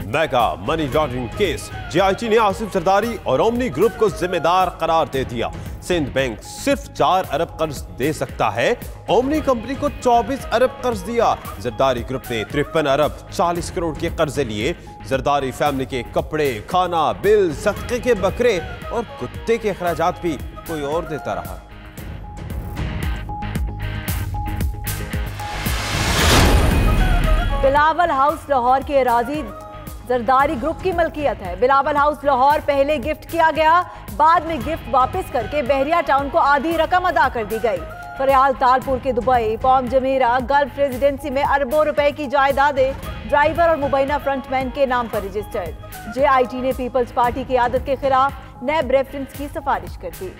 Mega money laundering case, JIT ने आसिफ जरदारी और omni group को जिम्मेदार करार दे दिया। सिंध बैंक सिर्फ 4 अरब कर्ज दे सकता है, ओमनी कंपनी को 24 अरब कर्ज दिया। जरदारी ग्रुप ने 53 अरब 40 करोड़ के कर्जे लिए। जरदारी फैमिली के कपड़े, खाना, बिल, सदके के बकरे और कुत्ते के अखराजात भी कोई और देता रहा। बिलावल हाउस लाहौर की अराजी जरदारी ग्रुप की मलकियत है। बिलावल हाउस लाहौर पहले गिफ्ट किया गया, बाद में गिफ्ट वापस करके बहरिया टाउन को आधी रकम अदा कर दी गई। फरियाल तालपुर के दुबई, पॉम जमीरा, गल्फ रेजिडेंसी में अरबों रुपए की जायदादें ड्राइवर और मुबैना फ्रंटमैन के नाम पर रजिस्टर्ड। जेआईटी ने पीपल्स पार्टी की आदत के खिलाफ नैब रेफरेंस की सिफारिश कर दी।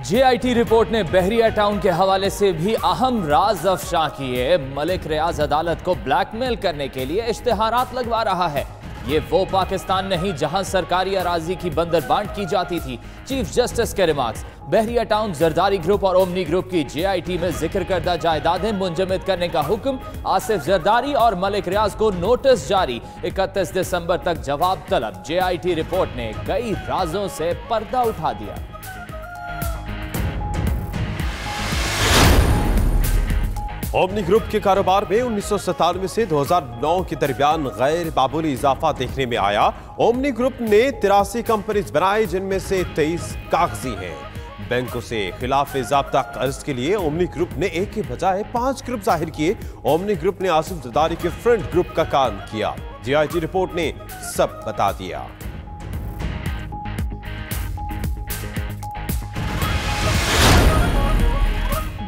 जेआईटी रिपोर्ट ने बहरिया टाउन के हवाले से भी अहम राज अफशा किए। मलिक रियाज अदालत को ब्लैकमेल करने के लिए इश्तिहारात लगवा रहा है। ये वो पाकिस्तान नहीं जहां सरकारी अराजी की बंदरबांट की जाती थी। चीफ जस्टिस के रिमार्क्स। बहरिया टाउन जरदारी ग्रुप और ओमनी ग्रुप की जेआईटी में जिक्र करदा जायदादें मुंजमद करने का हुक्म। आसिफ जरदारी और मलिक रियाज को नोटिस जारी। 31 दिसंबर तक जवाब तलब। जेआईटी रिपोर्ट ने कई राजों से पर्दा उठा दिया। ओमनी ग्रुप के कारोबार में 1997 से 2009 के दरमियान गैर मामूली इजाफा देखने में आया। ओमनी ग्रुप ने 83 कंपनीज बनाई, जिनमें से 23 कागजी हैं। बैंकों से खिलाफ ज़ाब्ता कर्ज के लिए ओमनी ग्रुप ने एक के बजाय 5 ग्रुप जाहिर किए। ओमनी ग्रुप ने आसिफ जरदारी के फ्रंट ग्रुप का काम किया। जेआईटी रिपोर्ट ने सब बता दिया।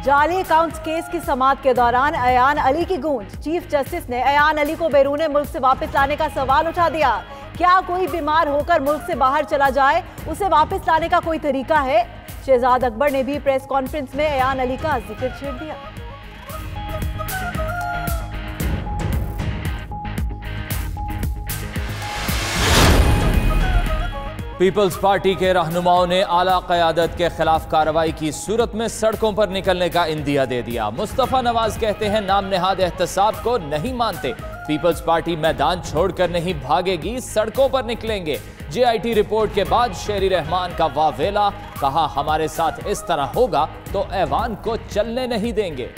जाली अकाउंट्स केस की समाअत के दौरान अयान अली की गूंज। चीफ जस्टिस ने अयान अली को बैरून मुल्क से वापस लाने का सवाल उठा दिया। क्या कोई बीमार होकर मुल्क से बाहर चला जाए, उसे वापस लाने का कोई तरीका है? शहजाद अकबर ने भी प्रेस कॉन्फ्रेंस में अयान अली का जिक्र छेड़ दिया। पीपल्स पार्टी के रहनुमाओं ने आला क़यादत के खिलाफ कार्रवाई की सूरत में सड़कों पर निकलने का इंदिया दे दिया। मुस्तफा नवाज कहते हैं नाम नेहाद एहतसाब को नहीं मानते। पीपल्स पार्टी मैदान छोड़कर नहीं भागेगी, सड़कों पर निकलेंगे। जेआईटी रिपोर्ट के बाद शेरी रहमान का वावेला, कहा हमारे साथ इस तरह होगा तो ऐवान को चलने नहीं देंगे।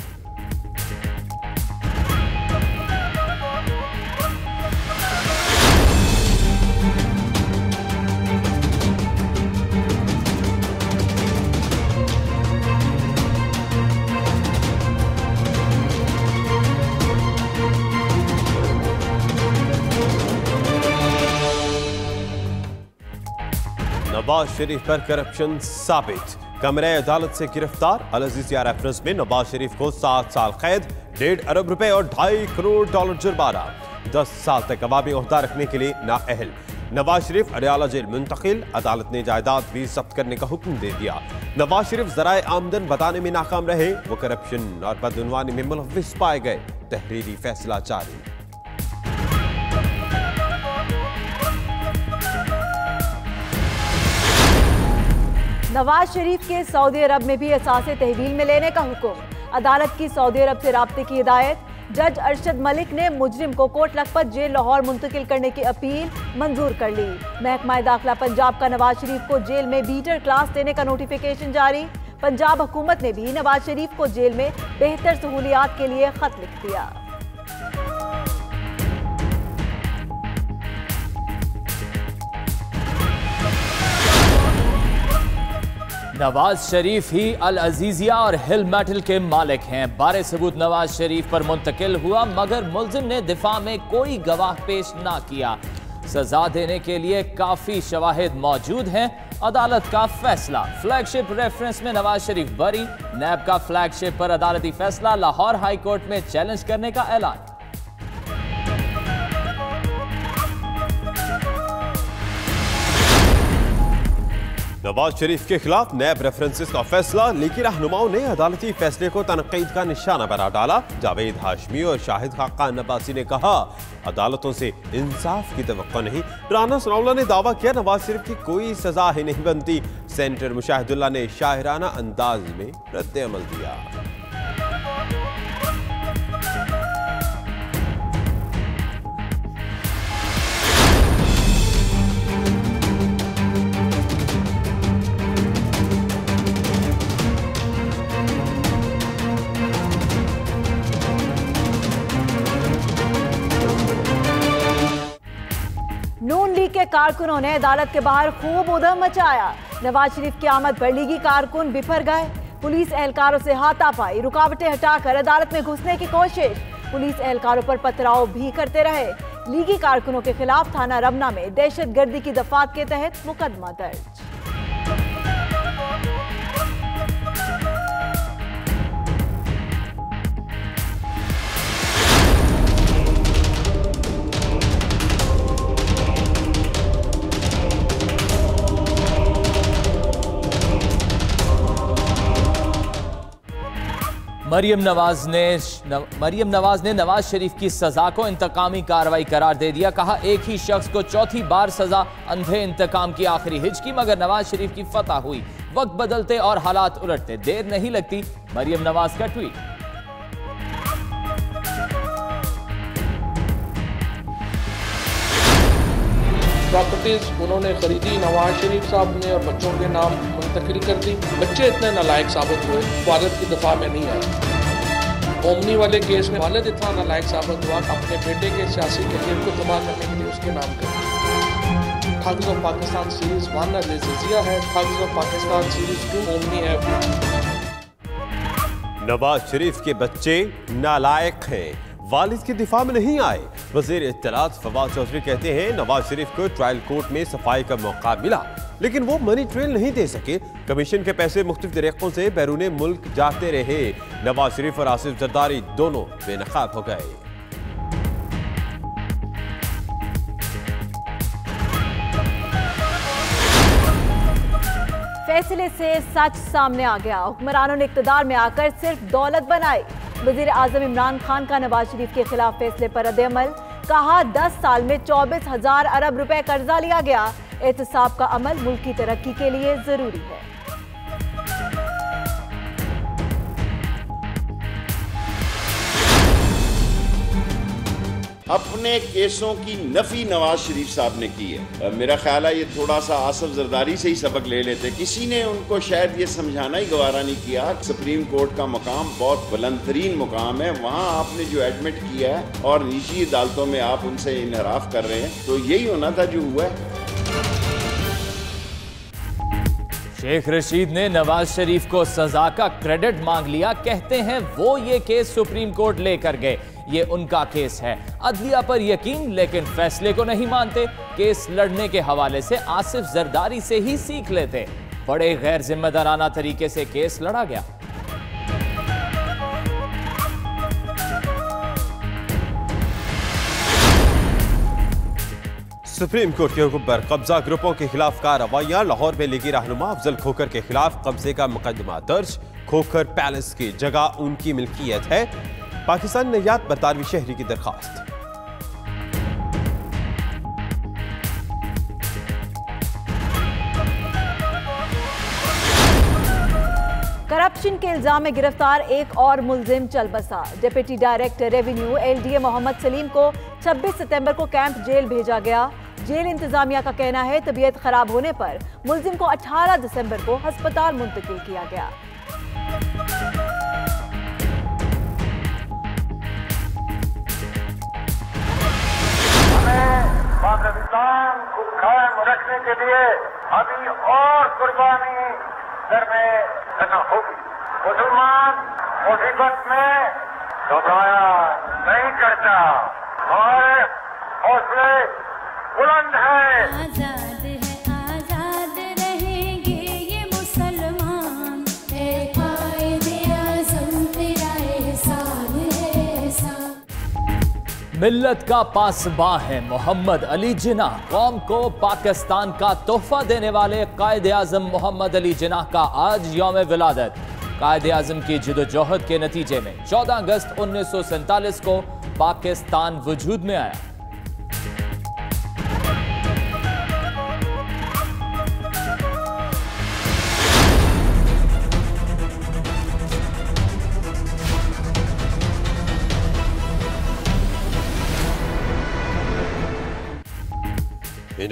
नवाज शरीफ पर करप्शन साबित। कमरे अदालत से गिरफ्तार। अल अजीजिया रेफरेंस में नवाज शरीफ को 7 साल कैद, 1.5 अरब रुपए और 2.5 करोड़ डॉलर जुर्माना। 10 साल तक अवामी ओहदा रखने के लिए नाअहल। नवाज शरीफ अडयाला जेल मुंतकिल। अदालत ने जायदाद भी जब्त करने का हुक्म दे दिया। नवाज शरीफ जराए आमदन बताने में नाकाम रहे, वो करप्शन और बदउनवानी में मुलव्विस पाए गए। तहरीरी फैसला जारी। नवाज शरीफ के सऊदी अरब में भी असासे तहवील में लेने का हुक्म। अदालत की सऊदी अरब से राब्ते की हिदायत। जज अरशद मलिक ने मुजरिम को कोट लखपत जेल लाहौर मुंतकिल करने की अपील मंजूर कर ली। महकमा दाखिला पंजाब का नवाज शरीफ को जेल में बीटर क्लास देने का नोटिफिकेशन जारी। पंजाब हुकूमत ने भी नवाज शरीफ को जेल में बेहतर सहूलियात के लिए खत लिख दिया। नवाज शरीफ ही अल अजीजिया और हिल मेटल के मालिक हैं। बारे सबूत नवाज शरीफ पर मुंतकिल हुआ, मगर मुल्जिम ने दिफा में कोई गवाह पेश ना किया। सजा देने के लिए काफी शवाहिद मौजूद हैं। अदालत का फैसला। फ्लैगशिप रेफरेंस में नवाज शरीफ बरी। नैब का फ्लैगशिप पर अदालती फैसला। लाहौर हाई कोर्ट में चैलेंज करने का ऐलान। नवाज शरीफ के खिलाफ नैब रेफरेंसेस का फैसला। लीगी रहनुमाओं ने अदालती फैसले को तनकीद का निशाना बना डाला। जावेद हाशमी और शाहिद खाकान अब्बासी ने कहा अदालतों से इंसाफ की तवक्को नहीं। राना सनाउल्लाह ने दावा किया नवाज शरीफ की कोई सजा ही नहीं बनती। सेनेटर मुशाहिदुल्लाह ने शाहिराना अंदाज में रद्द अमल दिया। नून लीग के कारकुनों ने अदालत के बाहर खूब उधम मचाया। नवाज शरीफ की आमद पर लीगी कारकुन बिफर गए। पुलिस एहलकारों से हाथापाई, रुकावटें हटाकर अदालत में घुसने की कोशिश। पुलिस एहलकारों पर पथराव भी करते रहे। लीगी कारकुनों के खिलाफ थाना रमना में दहशतगर्दी की दफात के तहत मुकदमा दर्ज। मरियम नवाज ने नवाज शरीफ की सजा को इंतकामी कार्रवाई करार दे दिया। कहा, एक ही शख्स को चौथी बार सजा, अंधे इंतकाम की आखिरी हिचकी, मगर नवाज शरीफ की फतह हुई। वक्त बदलते और हालात उलटते देर नहीं लगती। मरियम नवाज का ट्वीट। प्रॉपर्टीज उन्होंने खरीदी, नवाज शरीफ साहब ने और बच्चों के नाम मुंतकिल कर दी। बच्चे इतने नालायक साबित हुए, वालिद की दफा में नहीं आए। ओमनी वाले केस में वालिद इतना नालायक साबित हुआ, अपने बेटे के सियासी करियर को तबाह करने के लिए उसके नाम कर। ठग्स ऑफ पाकिस्तान सीरीज 1 अल-जज़िया है, thugs of Pakistan series 2 omni है। नवाज शरीफ के बच्चे नालायक हैं, वालिद की दिफा में नहीं आए। वजीर इत्तलात फवाद चौधरी कहते हैं, नवाज शरीफ को ट्रायल कोर्ट में सफाई का मौका मिला, लेकिन वो मनी ट्रेल नहीं दे सके। कमीशन के पैसे मुख्तलिफ तरीकों से बैरून मुल्क जाते रहे। नवाज शरीफ और आसिफ जरदारी दोनों बेनकाब हो गए। फैसले से सच सामने आ गया। हुक्मरानों ने इक्तदार में आकर सिर्फ दौलत बनाई। वजीर आजम इमरान खान का नवाज शरीफ के खिलाफ फैसले पर रद्द-ए-अमल। कहा, 10 साल में 24,000 अरब रुपए कर्जा लिया गया। एहतसाब का अमल मुल्क की तरक्की के लिए जरूरी है। अपने केसों की नफी नवाज शरीफ साहब ने की है। मेरा ख्याल है ये थोड़ा सा आसिफ जरदारी से ही सबक ले लेते। किसी ने उनको शायद ये समझाना ही गवारा नहीं किया। सुप्रीम कोर्ट का मुकाम बहुत बुलंदतरीन मुकाम है, वहाँ आपने जो एडमिट किया है और निजी अदालतों में आप उनसे इनहराफ कर रहे हैं, तो यही होना था जो हुआ है। शेख रशीद ने नवाज शरीफ को सजा का क्रेडिट मांग लिया। कहते हैं वो ये केस सुप्रीम कोर्ट लेकर गए, ये उनका केस है। अदलिया पर यकीन, लेकिन फैसले को नहीं मानते। केस लड़ने के हवाले से आसिफ जरदारी से ही सीख लेते। बड़े गैर जिम्मेदाराना तरीके से केस लड़ा गया। सुप्रीम कोर्ट के हुक्म पर कब्जा ग्रुपों के खिलाफ कार्रवाइयां। लाहौर में लीगी रहनुमा अफजल खोखर के खिलाफ कब्जे का मुकदमा दर्ज। खोखर पैलेस की जगह उनकी मिल्कियत है। पाकिस्तान नैयात बरतानवी शहरी की दरखास्त। करप्शन के इल्जाम में गिरफ्तार एक और मुलजिम चल बसा। Deputy director revenue LDA Mohammad Salim को 26 सितंबर को कैंप जेल भेजा गया। जेल इंतजामिया का कहना है तबीयत खराब होने पर मुलजिम को 18 दिसंबर को अस्पताल मुंतकिल किया गया। पाकिस्तान को कायम रखने के लिए अभी और कुर्बानी करना होगी। मुसलमान मुसीबत में घबराया नहीं करता, हमारे हौसले बुलंद है। आजाद रहेंगे ये मुसलमान, कायदे आज़म तेरा एहसान है। मिल्लत का पासबां है मोहम्मद अली जिन्नाह। कौम को पाकिस्तान का तोहफा देने वाले कायदे आज़म मोहम्मद अली जिन्नाह का आज यौम विलादत। कायदे आज़म की जिदोजहद के नतीजे में 14 अगस्त 1947 को पाकिस्तान वजूद में आया।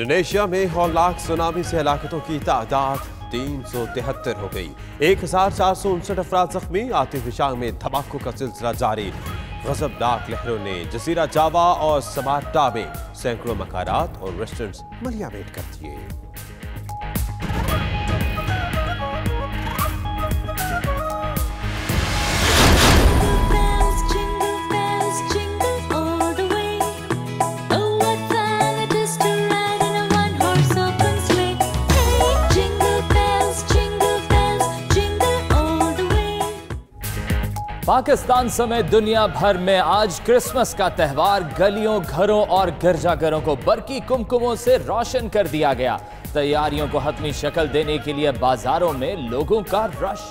इंडोनेशिया में हौलनाक सुनामी से हलाकतों की तादाद 373 हो गई। 1459 अफराद जख्मी। आतिफशांग में धमाकों का सिलसिला जारी। गजबनाक लहरों ने जजीरा जावा और समाट्टा में सैकड़ों मकानात और रेस्टोरेंट्स मलियामेट कर दिए। पाकिस्तान समेत दुनिया भर में आज क्रिसमस का त्यौहार गलियों, घरों और गिरजाघरों को बरकी कुमकुमों से रोशन कर दिया गया। तैयारियों को हतमी शक्ल देने के लिए बाजारों में लोगों का रश।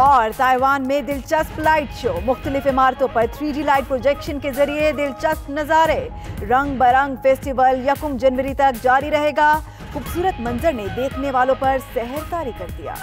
और ताइवान में दिलचस्प लाइट शो। मुख्तलिफ इमारतों पर 3D लाइट प्रोजेक्शन के जरिए दिलचस्प नज़ारे। रंग बरंग फेस्टिवल 1 जनवरी तक जारी रहेगा। खूबसूरत मंजर ने देखने वालों पर सहर तारी कर दिया।